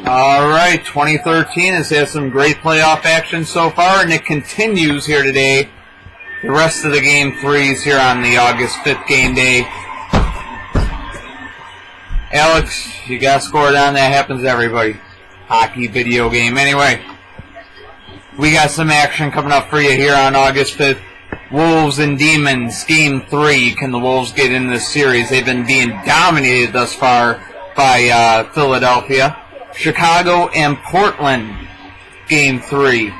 All right, 2013 has had some great playoff action so far, and it continues here today. The rest of the Game 3s here on the August 5th game day. Alex, you got scored on. That happens to everybody. Hockey, video game. Anyway, we got some action coming up for you here on August 5th. Wolves and Demons, Game 3. Can the Wolves get in this series? They've been being dominated thus far by Philadelphia. Chicago and Portland, Game 3.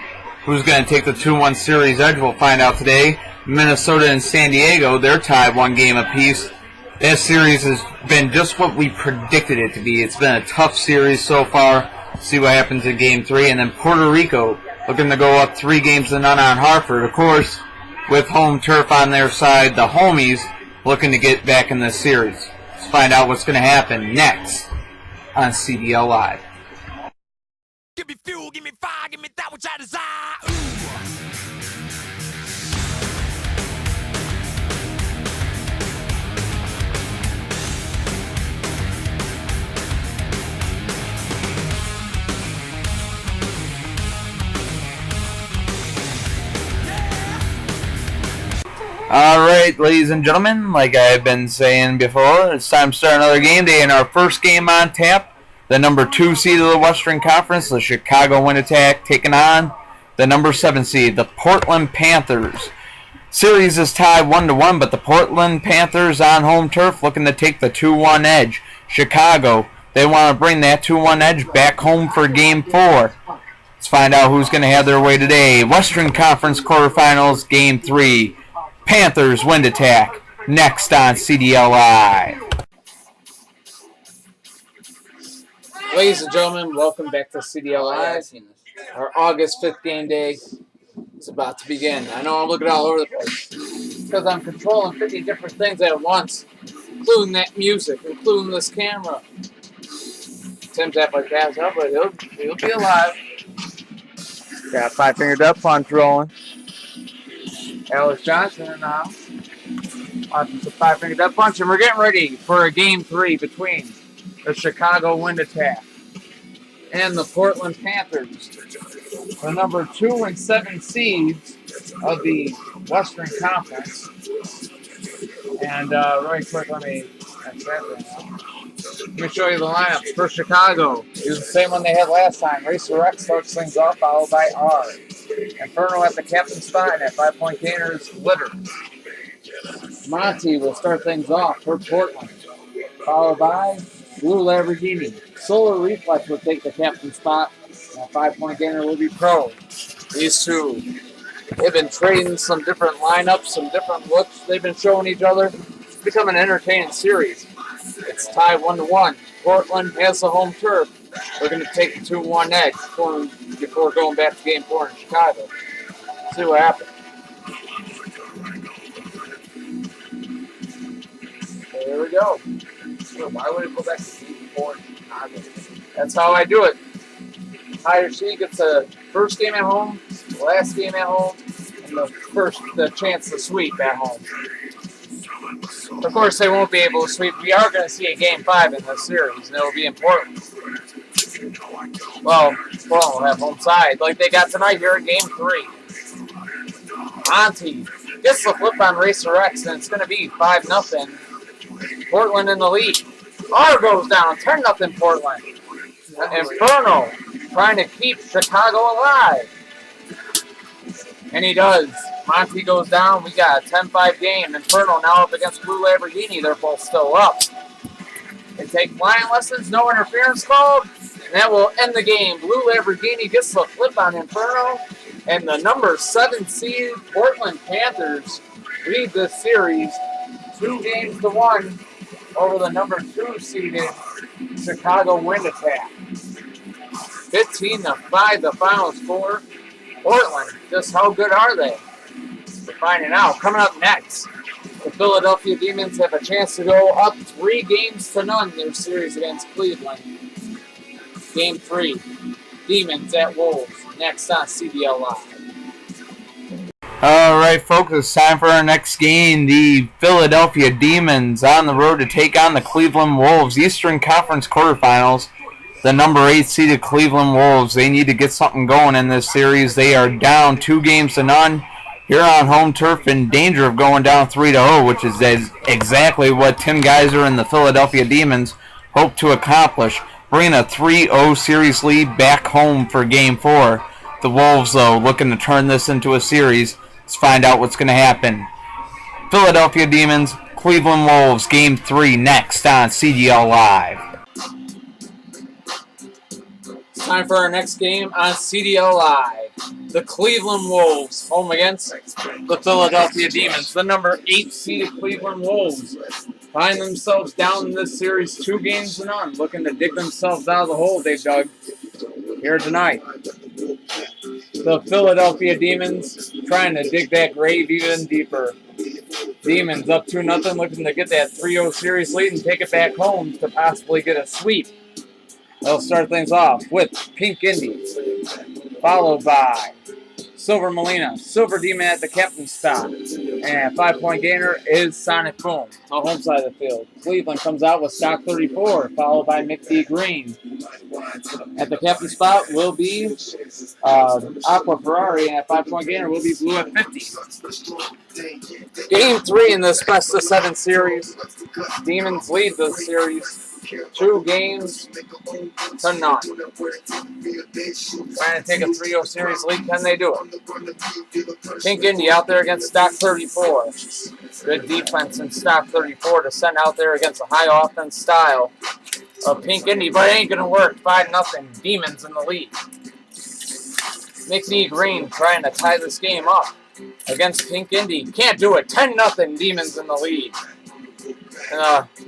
Who's going to take the 2-1 series edge? We'll find out today. Minnesota and San Diego, they're tied 1 game apiece. That series has been just what we predicted it to be. It's been a tough series so far. See what happens in Game 3. And then Puerto Rico looking to go up 3-0 on Hartford. Of course, with home turf on their side, the homies looking to get back in this series. Let's find out what's going to happen next on CDL Live. Give me fuel, give me fire, give me that which I desire. Alright, ladies and gentlemen, like I've been saying before, it's time to start another game day. In our first game on tap, the number 2 seed of the Western Conference, the Chicago Wind Attack, taking on the number 7 seed, the Portland Panthers. Series is tied 1-1, but the Portland Panthers on home turf looking to take the 2-1 edge. Chicago, they want to bring that 2-1 edge back home for Game 4. Let's find out who's going to have their way today. Western Conference quarterfinals, Game 3. Panthers Wind Attack, next on CDL Live. Ladies and gentlemen, welcome back to CDL Live. Our August 5th game day is about to begin. I know I'm looking all over the place because I'm controlling 50 different things at once, including that music, including this camera. Tim's at my cab's up, but he'll be alive. Got 5-finger duck punch rolling. Alex Johnson in the house. Watching some 5-finger duck punch, and we're getting ready for a Game 3 between the Chicago Wind Attack and the Portland Panthers, the number 2 and 7 seeds of the Western Conference. And really quick, let me show you the lineups for Chicago. Use the same one they had last time. Racer X starts things off, followed by R. Inferno at the captain spot, and at 5-point gainers, Litter. Monty will start things off for Portland, followed by Blue Lamborghini. Solar Reflex will take the captain spot, and a 5-point gainer will be Pro. These two, they've been trading some different lineups, some different looks they've been showing each other. It's become an entertaining series. It's tied 1-1. Portland has the home turf. They're going to take the 2-1 edge before going back to Game 4 in Chicago. See what happens. There we go. So why would it go back to Game 4 in Chicago? That's how I do it. Higher seed gets the first game at home, the last game at home, and the chance to sweep at home. Of course, they won't be able to sweep. We are going to see a Game 5 in this series, and it will be important. Well, we'll have home side like they got tonight here in Game 3. Monty gets the flip on Racer X, and it's going to be 5-0. Portland in the lead. R goes down, 10-0 Portland. Inferno trying to keep Chicago alive. And he does. Monty goes down. We got a 10-5 game. Inferno now up against Blue Lamborghini. They're both still up. They take flying lessons. No interference called. And that will end the game. Blue Lamborghini gets the flip on Inferno. And the number 7 seed Portland Panthers lead this series 2-1 over the number 2 seeded Chicago Wind Attack. 15-5 the final score. Portland, just how good are they? We're finding out. Coming up next, the Philadelphia Demons have a chance to go up 3-0 in their series against Cleveland. Game 3, Demons at Wolves, next on CDL Live. All right, folks, it's time for our next game. The Philadelphia Demons on the road to take on the Cleveland Wolves. Eastern Conference quarterfinals. the number 8 seeded Cleveland Wolves. They need to get something going in this series. They are down 2-0 here on home turf, in danger of going down 3-0, which is exactly what Tim Geiser and the Philadelphia Demons hope to accomplish, bringing a 3-0 series lead back home for Game 4. The Wolves, though, looking to turn this into a series. Let's find out what's going to happen. Philadelphia Demons, Cleveland Wolves, Game 3 next on CDL Live. It's time for our next game on CDL Live. The Cleveland Wolves home against the Philadelphia Demons. The number 8 seeded Cleveland Wolves find themselves down in this series 2-0, looking to dig themselves out of the hole they dug here tonight. The Philadelphia Demons trying to dig that grave even deeper. Demons up 2-0, looking to get that 3-0 series lead and take it back home to possibly get a sweep. They'll start things off with Pink Indy, followed by Silver Molina, Silver Demon at the captain spot, and 5-point gainer is Sonic Boom, on the home side of the field. Cleveland comes out with Stock 34, followed by McD Green. At the captain spot will be Aqua Ferrari, and at 5-point gainer will be Blue at 50. Game 3 in this best of 7 series. Demons lead the series 2-0. Trying to take a 3-0 series lead. Can they do it? Pink Indy out there against Stock 34. Good defense in Stock 34 to send out there against a high offense style of Pink Indy, but it ain't going to work. 5-0. Demons in the lead. McD Green trying to tie this game up against Pink Indy. Can't do it. 10-0. Demons in the lead.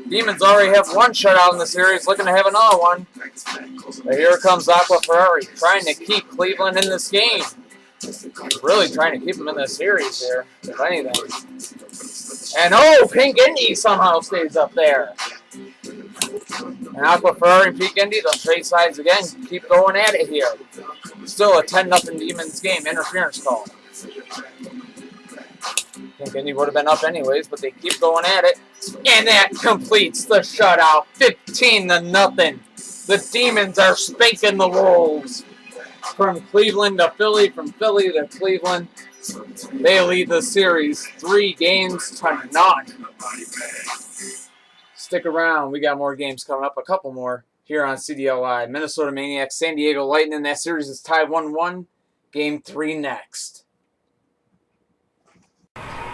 Demons already have one shutout in the series, looking to have another one. But here comes Aqua Ferrari, trying to keep Cleveland in this game. Really trying to keep them in this series here, if anything. And Pink Indy somehow stays up there. And Aqua Ferrari and Pink Indy, they'll trade sides again, keep going at it here. Still a 10-0 Demons game, interference call. Pink Indy would have been up anyways, but they keep going at it. And that completes the shutout, 15-0. The Demons are spanking the Wolves. From Cleveland to Philly, from Philly to Cleveland, they lead the series 3-0. Stick around, we got more games coming up, a couple more here on CDL Live. Minnesota Maniacs, San Diego Lightning. That series is tied 1-1. Game 3 next.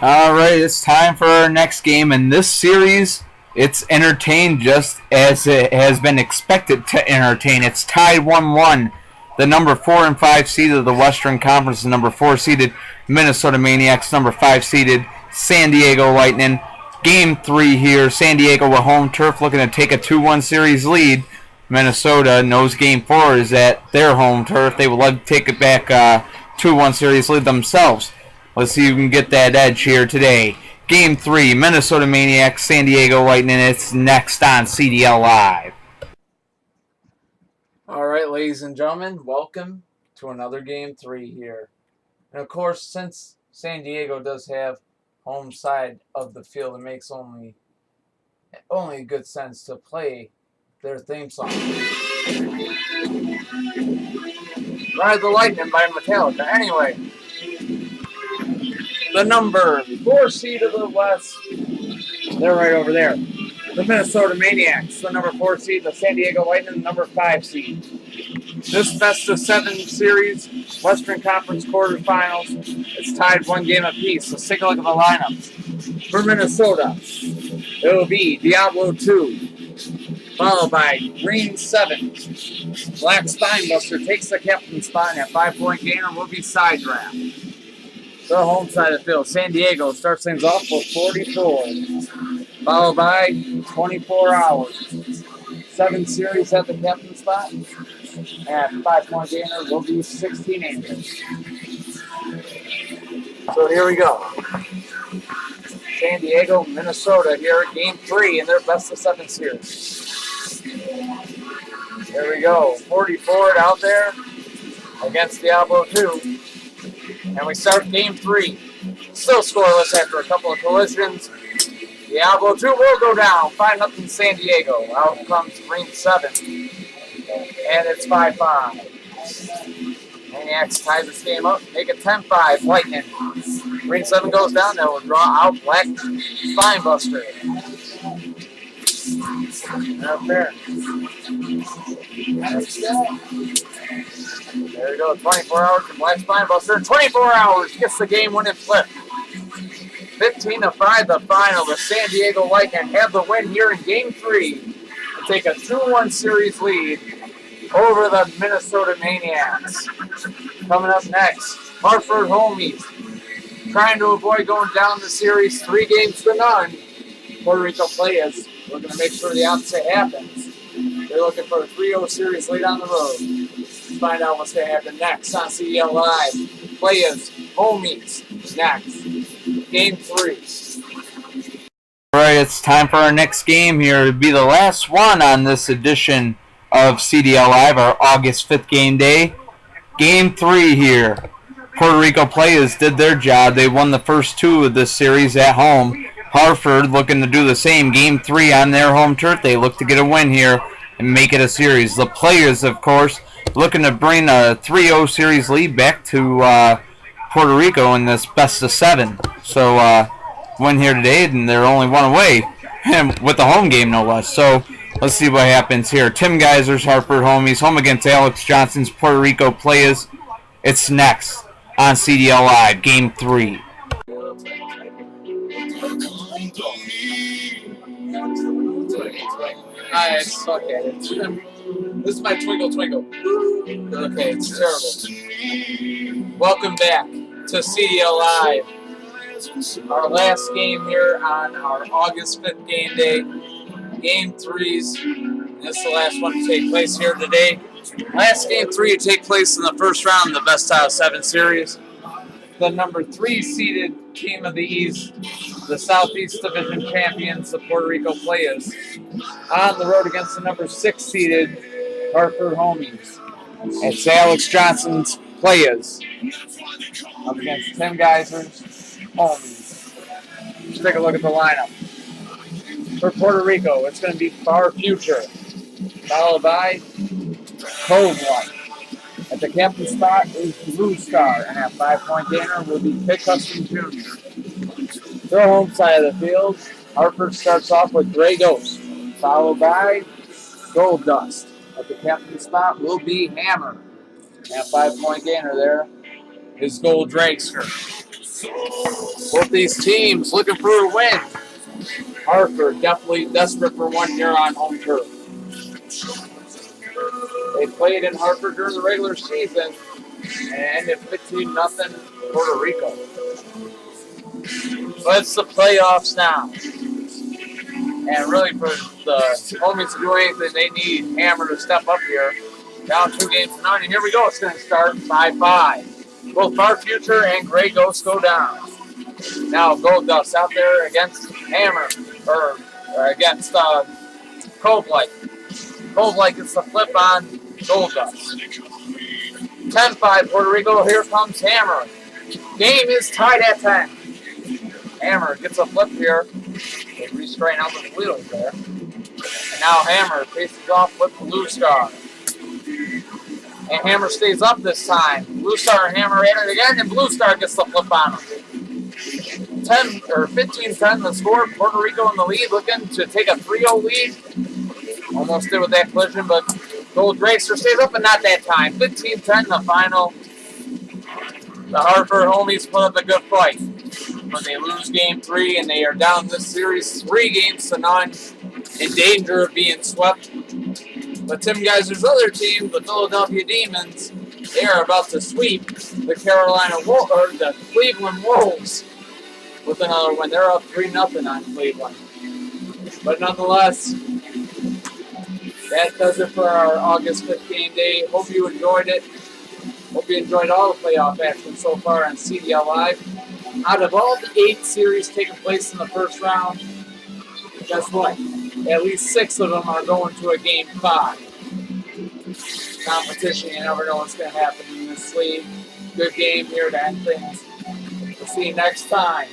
All right, it's time for our next game. In this series, it's entertained just as it has been expected to entertain. It's tied 1-1. The number 4 and 5 seeded of the Western Conference, the number 4 seeded Minnesota Maniacs, number 5 seeded San Diego Lightning. Game 3 here. San Diego with home turf, looking to take a 2-1 series lead. Minnesota knows Game 4 is at their home turf. They would like to take it back 2-1 series lead themselves. Let's see who can get that edge here today. Game 3, Minnesota Maniacs, San Diego Lightning. It's next on CDL Live. All right, ladies and gentlemen, welcome to another Game 3 here. And of course, since San Diego does have home side of the field, it makes only good sense to play their theme song. Ride the Lightning by Metallica. Anyway. The number 4 seed of the West, they're right over there. The Minnesota Maniacs, the number 4 seed, the San Diego Lightning, the number 5 seed. This best of 7 series, Western Conference quarterfinals, it's tied 1 game apiece. So take a look at the lineups. For Minnesota, it will be Diablo 2, followed by Green 7. Black Spinebuster takes the captain spot, and at 5-point gainer will be Side Draft. The home side of the field, San Diego starts things off with 44, followed by 24 hours. 7 series at the captain spot, and 5-point gainer will be 16 inches. So here we go. San Diego, Minnesota here at Game 3 in their best of 7 series. There we go. 44 out there against Diablo 2. And we start Game 3. Still scoreless after a couple of collisions. Diablo 2 will go down. 5-0 San Diego. Out comes Green 7. And it's 5-5. Maniacs ties this game up, make it 10-5. Lightning. Ring 7 goes down, that will draw out Black Spinebuster. Up there. There we go, 24 hours to Black Spinebuster. 24 hours gets the game winning flip. 15-5 the final. The San Diego Lightning have the win here in Game 3 to take a 2-1 series lead over the Minnesota Maniacs. Coming up next, Hartford Homies trying to avoid going down the series 3-0. Puerto Rico Playas looking to make sure the opposite happens. They're looking for a 3-0 series lead on the road. Let's find out what's going to happen next on CDL Live. Playas, Homies, next. Game 3. All right, it's time for our next game here. It'll be the last one on this edition of CDL Live, our August 5th game day. Game 3 here. Puerto Rico Playas did their job. They won the first 2 of this series at home. Hartford looking to do the same. Game 3 on their home turf. They look to get a win here and make it a series. The Playas, of course, looking to bring a 3-0 series lead back to Puerto Rico in this best of 7. So win here today, and they're only 1 away with the home game, no less. So let's see what happens here. Tim Geiser's Hartford Homies home against Alex Johnson's Puerto Rico Playas. It's next on CDL Live, Game 3. I suck at it. This is my twinkle twinkle. Okay, it's terrible. Welcome back to CDL Live. Our last game here on our August 5th game day. Game 3's. This is the last one to take place here today. Last game 3 to take place in the first round of the best out of 7 series. The number 3 seeded team of the East, the Southeast Division champions, the Puerto Rico Playas, on the road against the number 6 seeded Hartford Homies. It's Alex Johnson's Playas up against Tim Geiser's Homies. Let's take a look at the lineup. For Puerto Rico, it's going to be Far Future, followed by Cove Light. At the captain spot is Blue Star, and at 5-point gainer will be Pitt Custom Jr. Their home side of the field, Hartford starts off with Gray Ghost, followed by Gold Dust. At the captain spot will be Hammer. And at 5-point gainer there is Gold Dragster. Both these teams looking for a win. Hartford definitely desperate for one here on home turf. They played in Hartford during the regular season and ended 15-0 Puerto Rico. But it's the playoffs now. And really for the Homies to do anything, they need Hammer to step up here. Down 2-0. And here we go. It's going to start 5-5. Both Far Future and Gray Ghost go down. Now Gold Dust out there against Hammer, or against Cove Light. Cove Light gets the flip on Gold Dust. 10-5 Puerto Rico. Here comes Hammer. Game is tied at 10. Hammer gets a flip here. They re-straighten out the wheels there. And now Hammer faces off with Blue Star. And Hammer stays up this time. Blue Star and Hammer in it again, and Blue Star gets the flip on him. 15-10 the score. Puerto Rico in the lead, looking to take a 3-0 lead. Almost did with that collision, but Gold Racer stays up, but not that time. 15-10 the final. The Hartford Homies put up a good fight. But they lose game 3, and they are down this series 3-0, in danger of being swept. But Tim Geiser's other team, the Philadelphia Demons, they are about to sweep the the Cleveland Wolves with another win. They're up 3-0 on Cleveland. But nonetheless, that does it for our August 5th game day. Hope you enjoyed it. Hope you enjoyed all the playoff action so far on CDL Live. Out of all the 8 series taking place in the first round, guess what? At least 6 of them are going to a game 5. Competition, you never know what's going to happen in this league. Good game here to end things. We'll see you next time,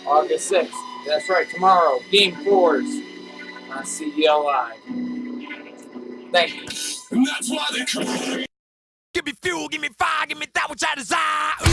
August 6th. That's right, tomorrow, game 4s on CDL Live. Thank you. And that's why they call. Give me fuel, give me fire, give me that which I desire.